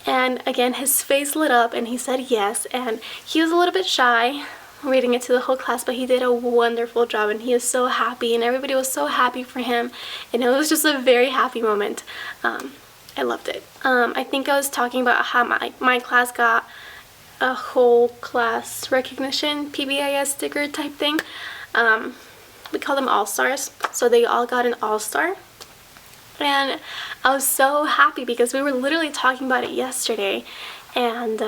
And again, his face lit up and he said yes, and he was a little bit shy, reading it to the whole class, but he did a wonderful job and he is so happy and everybody was so happy for him, and it was just a very happy moment. I loved it. I think I was talking about how my class got a whole class recognition PBIS sticker type thing. We call them all-stars, so they all got an all-star, and I was so happy because we were literally talking about it yesterday, and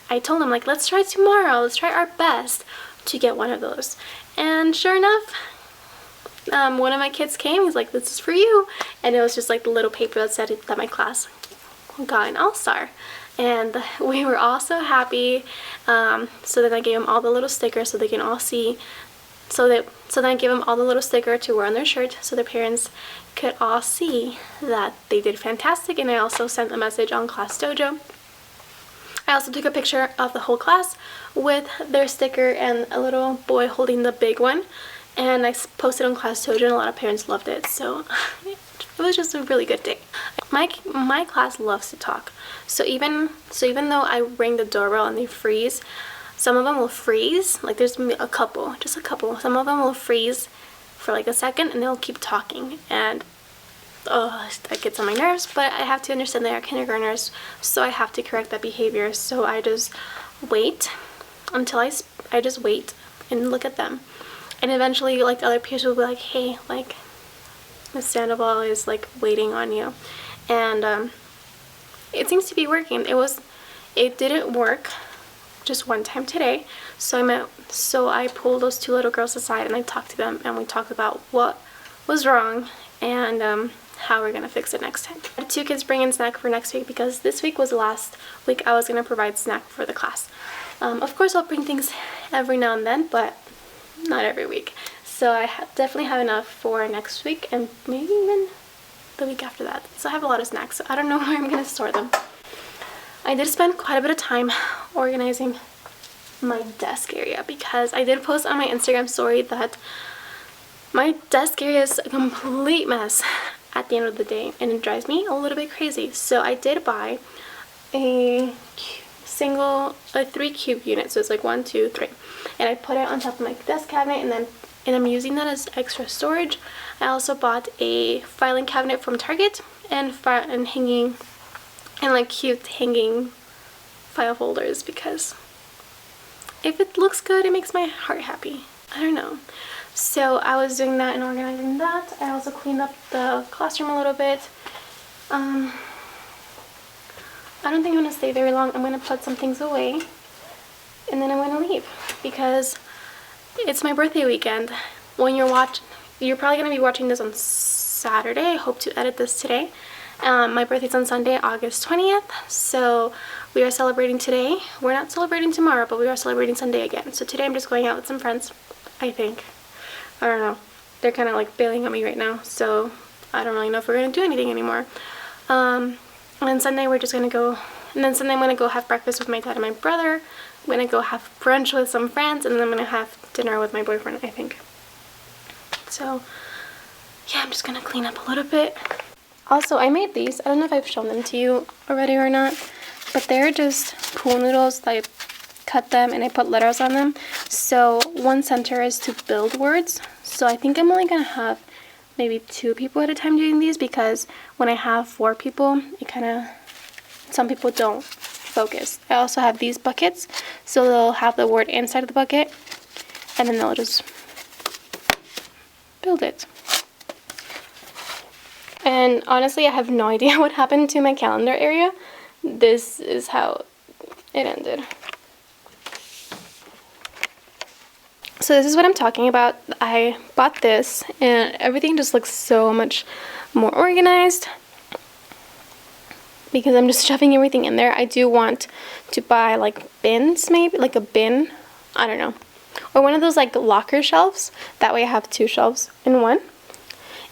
I told him, like, let's try tomorrow, let's try our best to get one of those. And sure enough, one of my kids came, he's like, this is for you, and it was just like the little paper that said that my class got an all-star, and we were all so happy. So then I gave them all the little stickers so they can all see, so then I gave them all the little sticker to wear on their shirt so their parents could all see that they did fantastic. And I also sent a message on Class Dojo. I also took a picture of the whole class with their sticker and a little boy holding the big one, and I posted on Class Dojo, and a lot of parents loved it, so it was just a really good day. My class loves to talk, so even though I ring the doorbell and they freeze, some of them will freeze, like there's a couple, just a couple, some of them will freeze for like a second and they'll keep talking, and that gets on my nerves, but I have to understand they are kindergartners, so I have to correct that behavior. So I just wait until I just wait and look at them, and eventually like the other peers will be like, hey, like Miss Sandoval is like waiting on you, and it seems to be working. It didn't work just one time today, so I pulled those two little girls aside and I talked to them, and we talked about what was wrong and how we're gonna fix it next time. I had two kids bring in snack for next week because this week was the last week I was gonna provide snack for the class. Of course I'll bring things every now and then, but not every week. So I definitely have enough for next week and maybe even the week after that. So I have a lot of snacks, so I don't know where I'm gonna store them. I did spend quite a bit of time organizing my desk area because I did post on my Instagram story that my desk area is a complete mess at the end of the day, and it drives me a little bit crazy. So I did buy a 3-cube unit, so it's like 1, 2, 3, and I put it on top of my desk cabinet, and I'm using that as extra storage. I also bought a filing cabinet from Target and hanging and like cute hanging file folders, because if it looks good, it makes my heart happy. I don't know. So I was doing that and organizing that. I also cleaned up the classroom a little bit. I don't think I'm going to stay very long. I'm going to put some things away and then I'm going to leave because it's my birthday weekend. When you're probably going to be watching this on Saturday. I hope to edit this today. My birthday's on Sunday, August 20th, so we are celebrating today. We're not celebrating tomorrow, but we are celebrating Sunday again. So today I'm just going out with some friends, I think. I don't know. They're kind of like bailing on me right now, so I don't really know if we're going to do anything anymore. And then Sunday we're just going to go, and then Sunday I'm going to go have breakfast with my dad and my brother. I'm going to go have brunch with some friends, and then I'm going to have dinner with my boyfriend, I think. So, yeah, I'm just going to clean up a little bit. Also, I made these. I don't know if I've shown them to you already or not, but they're just pool noodles. I cut them and I put letters on them. So one center is to build words. So I think I'm only going to have maybe 2 people at a time doing these, because when I have 4 people, some people don't focus. I also have these buckets, so they'll have the word inside of the bucket, and then they'll just build it. And honestly, I have no idea what happened to my calendar area. This is how it ended. So this is what I'm talking about. I bought this and everything just looks so much more organized because I'm just shoving everything in there. I do want to buy like bins, maybe like a bin, I don't know, or one of those like locker shelves. That way I have 2 shelves in one.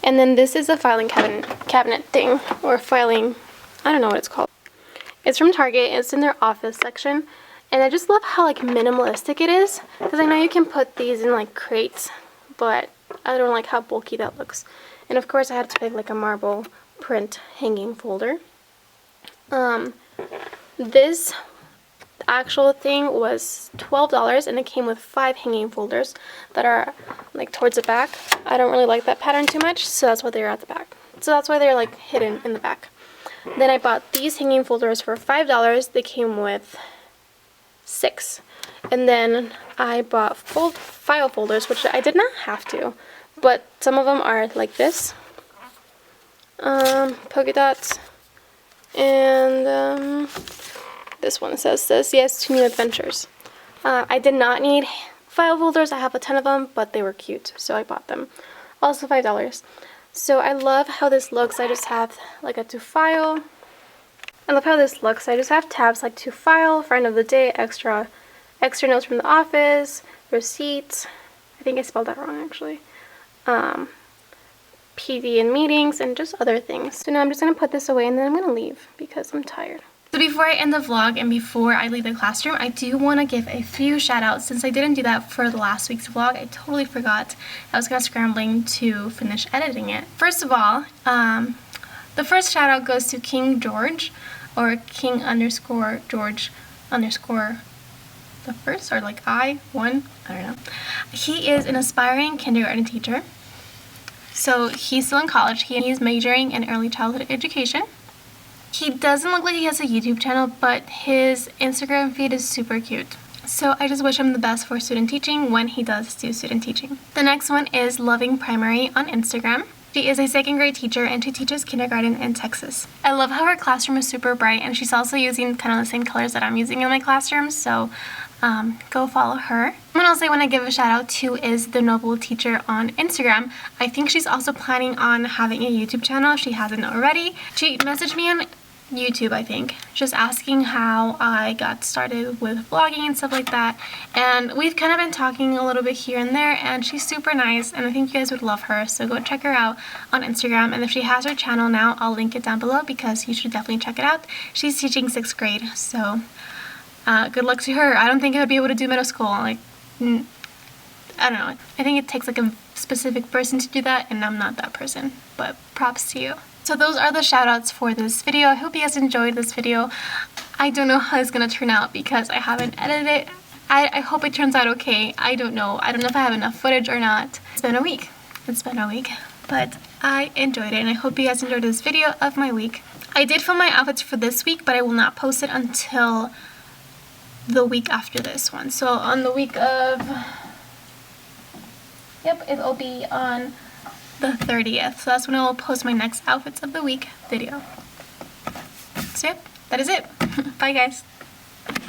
And then this is a filing cabinet thing, or filing, I don't know what it's called. It's from Target. It's in their office section. And I just love how like minimalistic it is, because I know you can put these in like crates, but I don't like how bulky that looks. And of course I had to pick like a marble print hanging folder. This The actual thing was $12, and it came with 5 hanging folders that are like towards the back. I don't really like that pattern too much, so that's why they're at the back. So that's why they're like hidden in the back. Then I bought these hanging folders for $5. They came with 6. And then I bought file folders, which I did not have to, but some of them are like this. Polka dots. And this one says yes to new adventures. I did not need file folders. I have a ton of them, but they were cute, so I bought them. Also $5. So I love how this looks. I just have like a to file. I love how this looks. I just have tabs like to file, friend of the day, extra notes from the office, receipts. I think I spelled that wrong actually. PD and meetings, and just other things. So now I'm just going to put this away and then I'm going to leave because I'm tired. So before I end the vlog and before I leave the classroom, I do want to give a few shout outs. Since I didn't do that for the last week's vlog, I totally forgot. I was kind of scrambling to finish editing it. First of all, the first shout out goes to King George, or King_George_ the first, or like I don't know. He is an aspiring kindergarten teacher. So he's still in college. He's majoring in early childhood education. He doesn't look like he has a YouTube channel, but his Instagram feed is super cute. So I just wish him the best for student teaching when he does do student teaching. The next one is Loving Primary on Instagram. She is a 2nd grade teacher and she teaches kindergarten in Texas. I love how her classroom is super bright, and she's also using kind of the same colors that I'm using in my classroom, so go follow her. Someone else I want to give a shout out to is The Noble Teacher on Instagram. I think she's also planning on having a YouTube channel if she hasn't already. She messaged me on YouTube, I think, just asking how I got started with vlogging and stuff like that, and we've kind of been talking a little bit here and there, and she's super nice and I think you guys would love her, so go check her out on Instagram. And if she has her channel now, I'll link it down below because you should definitely check it out. She's teaching 6th grade, so good luck to her. I don't think I would be able to do middle school. Like, I don't know. I think it takes like a specific person to do that, and I'm not that person, but props to you. So those are the shout outs for this video. I hope you guys enjoyed this video. I don't know how it's gonna turn out because I haven't edited it. I hope it turns out okay. I don't know. I don't know if I have enough footage or not. It's been a week. But I enjoyed it, and I hope you guys enjoyed this video of my week. I did film my outfits for this week, but I will not post it until the week after this one. So on the week of, it'll be on the 30th. So that's when I will post my next outfits of the week video. So yep, that is it. Bye guys.